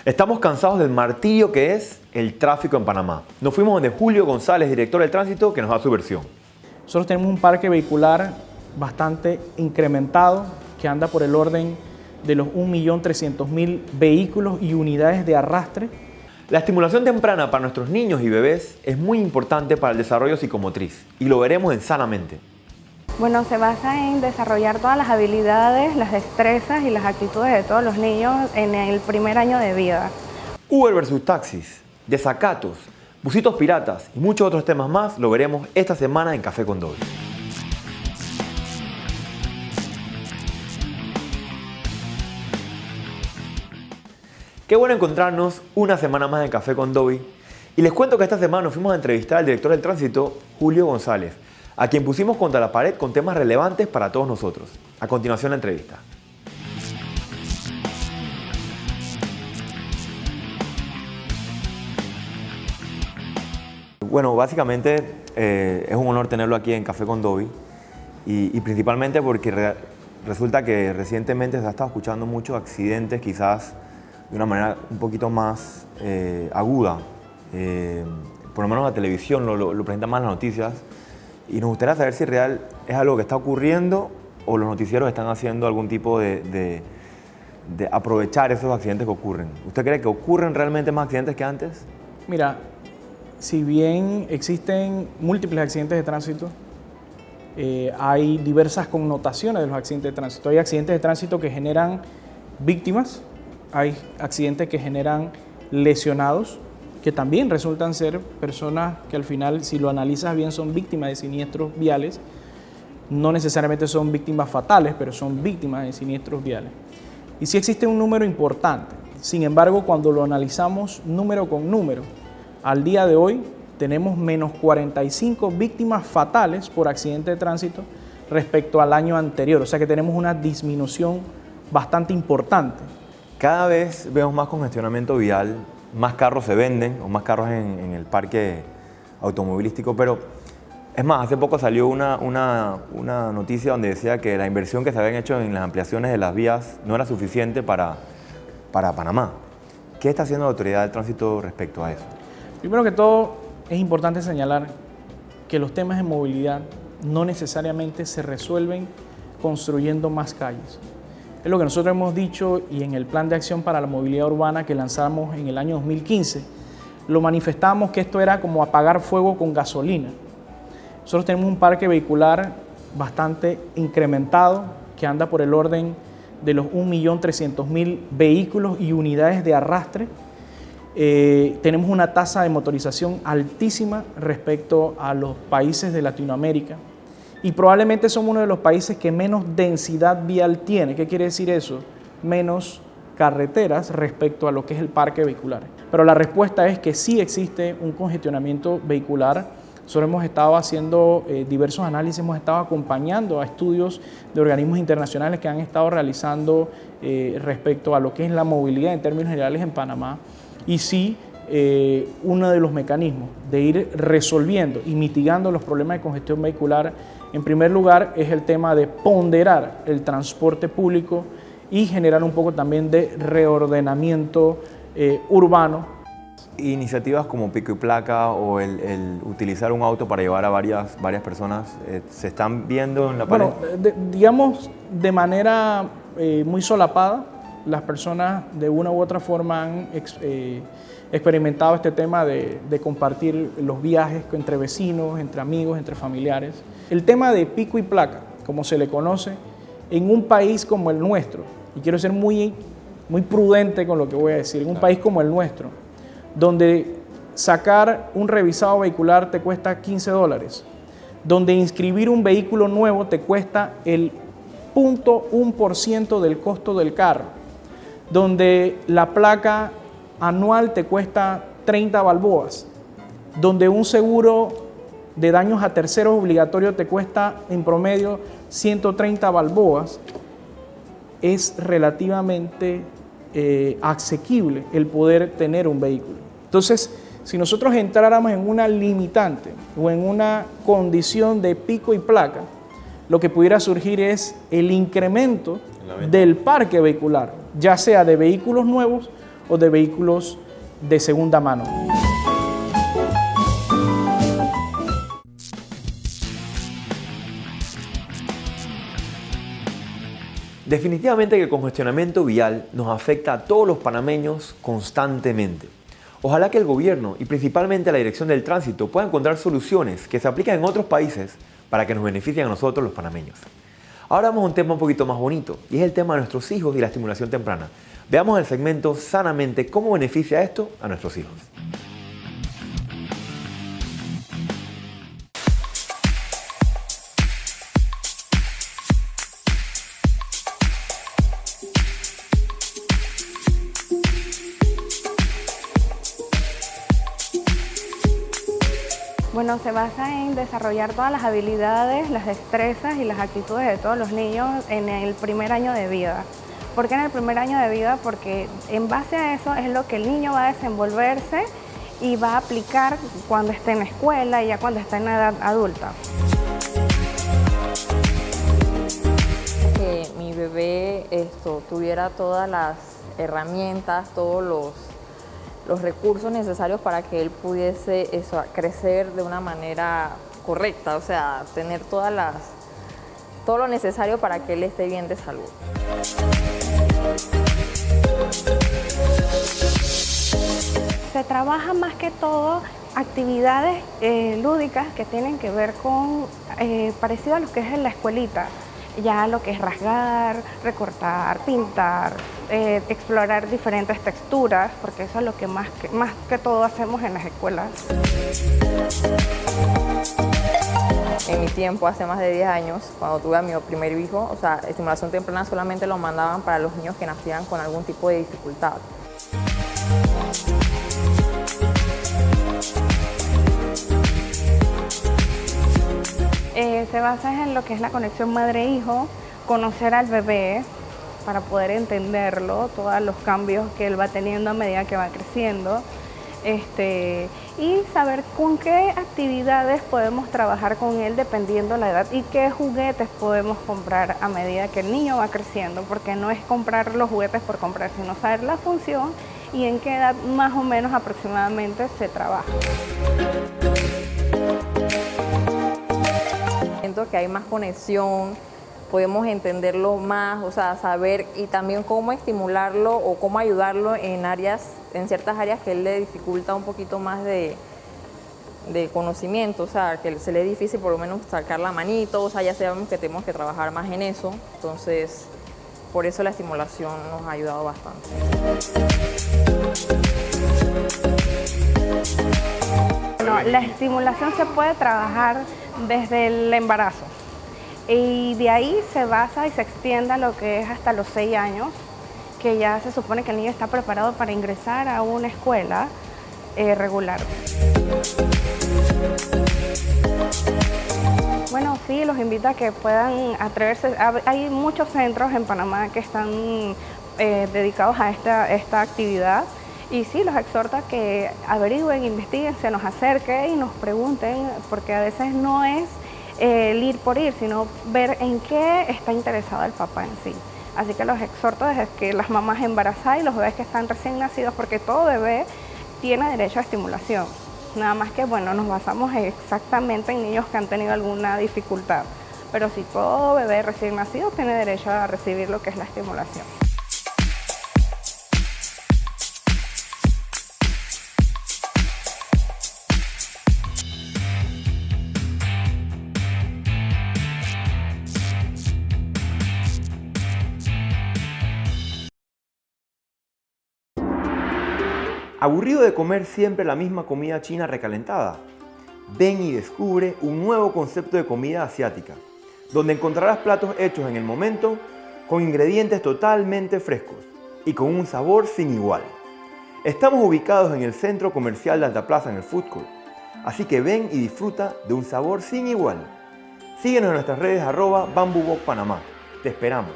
Estamos cansados del martirio que es el tráfico en Panamá. Nos fuimos donde Julio González, director del tránsito, que nos da su versión. Nosotros tenemos un parque vehicular bastante incrementado que anda por el orden de los 1.300.000 vehículos y unidades de arrastre. La estimulación temprana para nuestros niños y bebés es muy importante para el desarrollo psicomotriz y lo veremos en Sanamente. Bueno, se basa en desarrollar todas las habilidades, las destrezas y las actitudes de todos los niños en el primer año de vida. Uber versus taxis, desacatos, busitos piratas y muchos otros temas más lo veremos esta semana en Café con Dobby. Qué bueno encontrarnos una semana más en Café con Dobby. Y les cuento que esta semana nos fuimos a entrevistar al director del tránsito, Julio González, a quien pusimos contra la pared con temas relevantes para todos nosotros. A continuación la entrevista. Bueno, básicamente es un honor tenerlo aquí en Café con Dobby y principalmente porque resulta que recientemente se ha estado escuchando muchos accidentes, quizás de una manera un poquito más aguda. Por lo menos la televisión lo presenta más en las noticias. Y nos gustaría saber si real es algo que está ocurriendo o los noticieros están haciendo algún tipo de aprovechar esos accidentes que ocurren. ¿Usted cree que ocurren realmente más accidentes que antes? Mira, si bien existen múltiples accidentes de tránsito, hay diversas connotaciones de los accidentes de tránsito. Hay accidentes de tránsito que generan víctimas, hay accidentes que generan lesionados, que también resultan ser personas que al final, si lo analizas bien, son víctimas de siniestros viales. No necesariamente son víctimas fatales, pero son víctimas de siniestros viales. Y sí existe un número importante. Sin embargo, cuando lo analizamos número con número, al día de hoy tenemos menos 45 víctimas fatales por accidente de tránsito respecto al año anterior. O sea que tenemos una disminución bastante importante. Cada vez vemos más congestionamiento vial, más carros se venden o más carros en el parque automovilístico, pero es más, hace poco salió una noticia donde decía que la inversión que se habían hecho en las ampliaciones de las vías no era suficiente para Panamá. ¿Qué está haciendo la autoridad del tránsito respecto a eso? Primero que todo, es importante señalar que los temas de movilidad no necesariamente se resuelven construyendo más calles. Es lo que nosotros hemos dicho y en el Plan de Acción para la Movilidad Urbana que lanzamos en el año 2015, lo manifestamos que esto era como apagar fuego con gasolina. Nosotros tenemos un parque vehicular bastante incrementado que anda por el orden de los 1.300.000 vehículos y unidades de arrastre. Tenemos una tasa de motorización altísima respecto a los países de Latinoamérica. Y probablemente somos uno de los países que menos densidad vial tiene. ¿Qué quiere decir eso? Menos carreteras respecto a lo que es el parque vehicular. Pero la respuesta es que sí existe un congestionamiento vehicular. Nosotros hemos estado haciendo diversos análisis, hemos estado acompañando a estudios de organismos internacionales que han estado realizando respecto a lo que es la movilidad en términos generales en Panamá. Y sí, uno de los mecanismos de ir resolviendo y mitigando los problemas de congestión vehicular, en primer lugar, es el tema de ponderar el transporte público y generar un poco también de reordenamiento urbano. Iniciativas como pico y placa o el utilizar un auto para llevar a varias personas, ¿se están viendo en la pared? Bueno, digamos de manera muy solapada, las personas de una u otra forma han experimentado este tema de compartir los viajes entre vecinos, entre amigos, entre familiares. El tema de pico y placa, como se le conoce, en un país como el nuestro, y quiero ser muy prudente con lo que voy a decir, en un país como el nuestro, donde sacar un revisado vehicular te cuesta $15, donde inscribir un vehículo nuevo te cuesta el 0.1% del costo del carro, donde la placa anual te cuesta 30 balboas, donde un seguro de daños a terceros obligatorio te cuesta en promedio 130 balboas, es relativamente asequible el poder tener un vehículo. Entonces, si nosotros entráramos en una limitante o en una condición de pico y placa, lo que pudiera surgir es el incremento del parque vehicular, ya sea de vehículos nuevos o de vehículos de segunda mano. Definitivamente que el congestionamiento vial nos afecta a todos los panameños constantemente. Ojalá que el gobierno y principalmente la Dirección del Tránsito pueda encontrar soluciones que se apliquen en otros países para que nos beneficien a nosotros los panameños. Ahora vamos a un tema un poquito más bonito y es el tema de nuestros hijos y la estimulación temprana. Veamos el segmento Sanamente cómo beneficia esto a nuestros hijos. Bueno, se basa en desarrollar todas las habilidades, las destrezas y las actitudes de todos los niños en el primer año de vida. ¿Por qué en el primer año de vida? Porque en base a eso es lo que el niño va a desenvolverse y va a aplicar cuando esté en la escuela y ya cuando esté en la edad adulta. Que mi bebé tuviera todas las herramientas, todos los recursos necesarios para que él pudiese crecer de una manera correcta, o sea, tener todo lo necesario para que él esté bien de salud. Se trabaja más que todo actividades lúdicas que tienen que ver con parecido a lo que es en la escuelita. Ya lo que es rasgar, recortar, pintar, explorar diferentes texturas, porque eso es lo que más que todo hacemos en las escuelas. En mi tiempo, hace más de 10 años, cuando tuve a mi primer hijo, o sea, estimulación temprana solamente lo mandaban para los niños que nacían con algún tipo de dificultad. Se basa en lo que es la conexión madre-hijo, conocer al bebé para poder entenderlo, todos los cambios que él va teniendo a medida que va creciendo, y saber con qué actividades podemos trabajar con él dependiendo la edad y qué juguetes podemos comprar a medida que el niño va creciendo, porque no es comprar los juguetes por comprar, sino saber la función y en qué edad más o menos aproximadamente se trabaja. Siento que hay más conexión, podemos entenderlo más, o sea, saber y también cómo estimularlo o cómo ayudarlo en ciertas áreas que él le dificulta un poquito más de conocimiento, o sea, que se le es difícil por lo menos sacar la manito, o sea, ya sabemos que tenemos que trabajar más en eso, entonces por eso la estimulación nos ha ayudado bastante. Bueno, la estimulación se puede trabajar desde el embarazo y de ahí se basa y se extiende a lo que es hasta los 6 años, que ya se supone que el niño está preparado para ingresar a una escuela regular. Bueno, sí, los invito a que puedan atreverse. Hay muchos centros en Panamá que están dedicados a esta actividad. Y sí, los exhorto a que averigüen, investiguen, se nos acerquen y nos pregunten, porque a veces no es el ir por ir, sino ver en qué está interesado el papá en sí. Así que los exhorto desde que las mamás embarazadas y los bebés que están recién nacidos, porque todo bebé tiene derecho a estimulación. Nada más que, bueno, nos basamos exactamente en niños que han tenido alguna dificultad. Pero sí, todo bebé recién nacido tiene derecho a recibir lo que es la estimulación. ¿Aburrido de comer siempre la misma comida china recalentada? Ven y descubre un nuevo concepto de comida asiática, donde encontrarás platos hechos en el momento, con ingredientes totalmente frescos y con un sabor sin igual. Estamos ubicados en el centro comercial de Alta Plaza en el Food Court, así que ven y disfruta de un sabor sin igual. Síguenos en nuestras redes @BambooBox-Panamá. Te esperamos.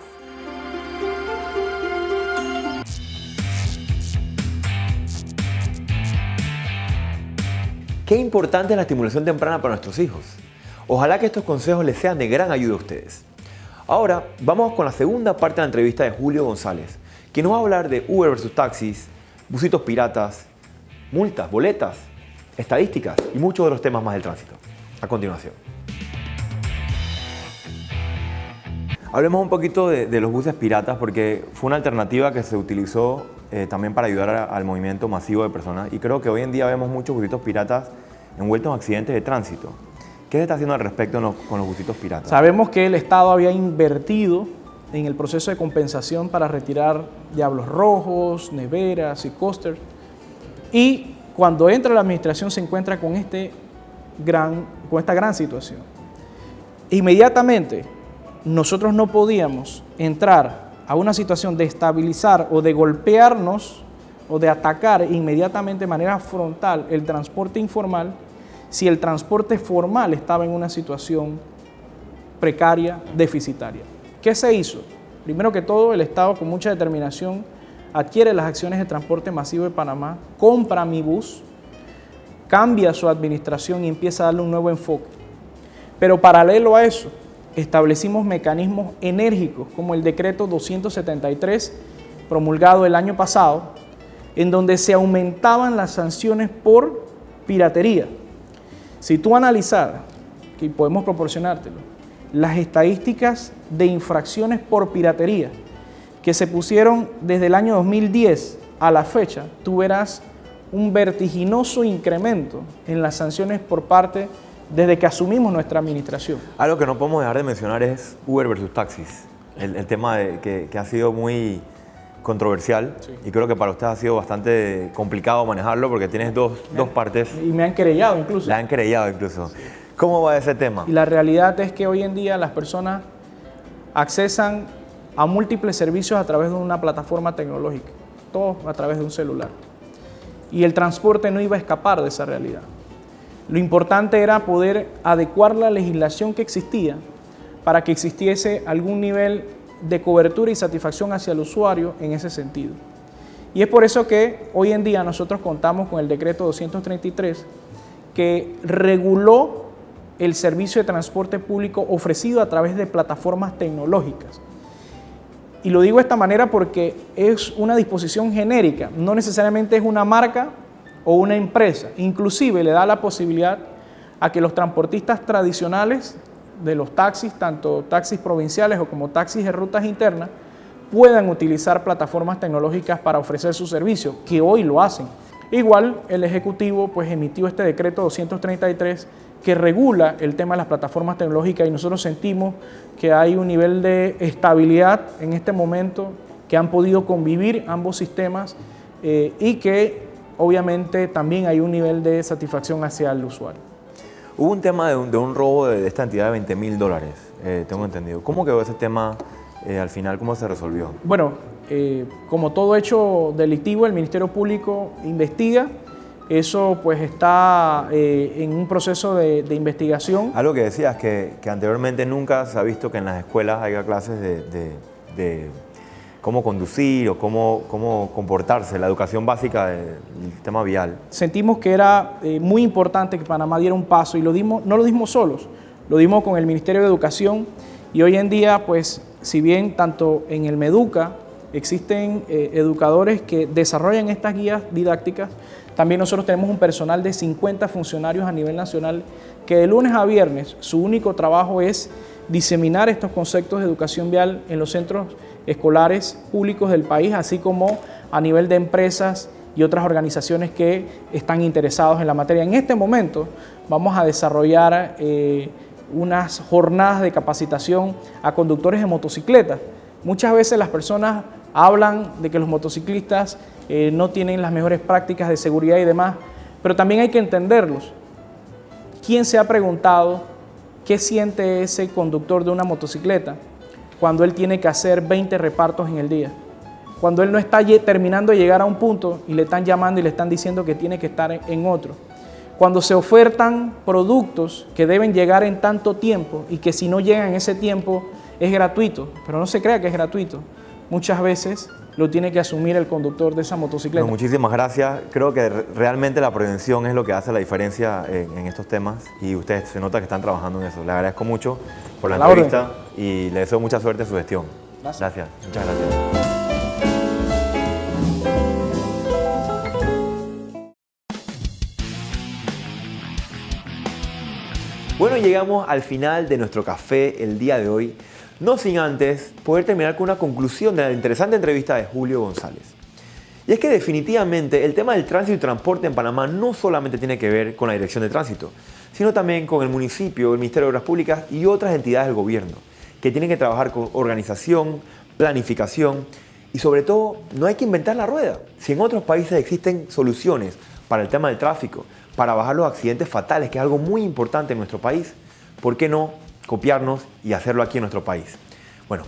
Qué importante es la estimulación temprana para nuestros hijos. Ojalá que estos consejos les sean de gran ayuda a ustedes. Ahora vamos con la segunda parte de la entrevista de Julio González, que nos va a hablar de Uber versus taxis, busitos piratas, multas, boletas, estadísticas y muchos otros temas más del tránsito. A continuación. Hablemos un poquito de los buses piratas porque fue una alternativa que se utilizó también para ayudar al movimiento masivo de personas y creo que hoy en día vemos muchos busitos piratas envueltos en accidentes de tránsito. ¿Qué se está haciendo al respecto con los busitos piratas? Sabemos que el Estado había invertido en el proceso de compensación para retirar diablos rojos, neveras y coasters y cuando entra la administración se encuentra con esta gran situación. Inmediatamente nosotros no podíamos entrar a una situación de estabilizar o de golpearnos o de atacar inmediatamente de manera frontal el transporte informal si el transporte formal estaba en una situación precaria, deficitaria. ¿Qué se hizo? Primero que todo, el Estado con mucha determinación adquiere las acciones de transporte masivo de Panamá, compra Mi Bus, cambia su administración y empieza a darle un nuevo enfoque. Pero paralelo a eso, establecimos mecanismos enérgicos como el decreto 273 promulgado el año pasado, en donde se aumentaban las sanciones por piratería. Si tú analizas, que podemos proporcionártelo, las estadísticas de infracciones por piratería que se pusieron desde el año 2010 a la fecha, tú verás un vertiginoso incremento en las sanciones por parte desde que asumimos nuestra administración. Algo que no podemos dejar de mencionar es Uber versus taxis, el tema que ha sido muy controversial y creo que para usted ha sido bastante complicado manejarlo porque tienes dos partes. Y me han querellado incluso. La han querellado incluso. ¿Cómo va ese tema? Y la realidad es que hoy en día las personas accesan a múltiples servicios a través de una plataforma tecnológica, todo a través de un celular. Y el transporte no iba a escapar de esa realidad. Lo importante era poder adecuar la legislación que existía para que existiese algún nivel de cobertura y satisfacción hacia el usuario en ese sentido. Y es por eso que hoy en día nosotros contamos con el decreto 233 que reguló el servicio de transporte público ofrecido a través de plataformas tecnológicas. Y lo digo de esta manera porque es una disposición genérica, no necesariamente es una marca o una empresa. Inclusive le da la posibilidad a que los transportistas tradicionales de los taxis, tanto taxis provinciales o como taxis de rutas internas, puedan utilizar plataformas tecnológicas para ofrecer su servicio, que hoy lo hacen. Igual el Ejecutivo pues emitió este decreto 233 que regula el tema de las plataformas tecnológicas y nosotros sentimos que hay un nivel de estabilidad en este momento, que han podido convivir ambos sistemas y que obviamente también hay un nivel de satisfacción hacia el usuario. Hubo un tema de un robo de esta entidad de $20,000, tengo entendido. ¿Cómo quedó ese tema al final? ¿Cómo se resolvió? Bueno, como todo hecho delictivo, el Ministerio Público investiga. Eso pues está en un proceso de investigación. Algo que decías, que anteriormente nunca se ha visto que en las escuelas haya clases de cómo conducir o cómo comportarse, la educación básica del tema vial. Sentimos que era muy importante que Panamá diera un paso y no lo dimos solos, lo dimos con el Ministerio de Educación y hoy en día, pues, si bien tanto en el Meduca existen educadores que desarrollan estas guías didácticas, también nosotros tenemos un personal de 50 funcionarios a nivel nacional que de lunes a viernes su único trabajo es diseminar estos conceptos de educación vial en los centros escolares públicos del país, así como a nivel de empresas y otras organizaciones que están interesados en la materia. En este momento vamos a desarrollar unas jornadas de capacitación a conductores de motocicletas. Muchas veces las personas hablan de que los motociclistas no tienen las mejores prácticas de seguridad y demás, pero también hay que entenderlos. ¿Quién se ha preguntado qué siente ese conductor de una motocicleta cuando él tiene que hacer 20 repartos en el día? Cuando él no está terminando de llegar a un punto y le están llamando y le están diciendo que tiene que estar en otro. Cuando se ofertan productos que deben llegar en tanto tiempo y que si no llegan en ese tiempo es gratuito, pero no se crea que es gratuito. Muchas veces lo tiene que asumir el conductor de esa motocicleta. Bueno, muchísimas gracias. Creo que realmente la prevención es lo que hace la diferencia en estos temas y ustedes se nota que están trabajando en eso. Le agradezco mucho por la entrevista y le deseo mucha suerte en su gestión. Gracias. Muchas gracias. llegamos al final de nuestro café el día de hoy, no sin antes poder terminar con una conclusión de la interesante entrevista de Julio González. Y es que definitivamente el tema del tránsito y transporte en Panamá no solamente tiene que ver con la Dirección de Tránsito, sino también con el municipio, el Ministerio de Obras Públicas y otras entidades del gobierno, que tienen que trabajar con organización, planificación y sobre todo no hay que inventar la rueda. Si en otros países existen soluciones para el tema del tráfico, para bajar los accidentes fatales, que es algo muy importante en nuestro país, ¿por qué no copiarnos y hacerlo aquí en nuestro país? Bueno,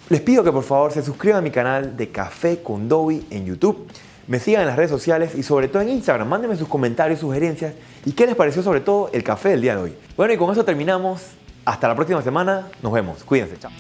les pido que por favor se suscriban a mi canal de Café con Dovi en YouTube, me sigan en las redes sociales y sobre todo en Instagram. Mándenme sus comentarios, sugerencias y qué les pareció sobre todo el café del día de hoy. Bueno, y con eso terminamos. Hasta la próxima semana. Nos vemos. Cuídense. Chao.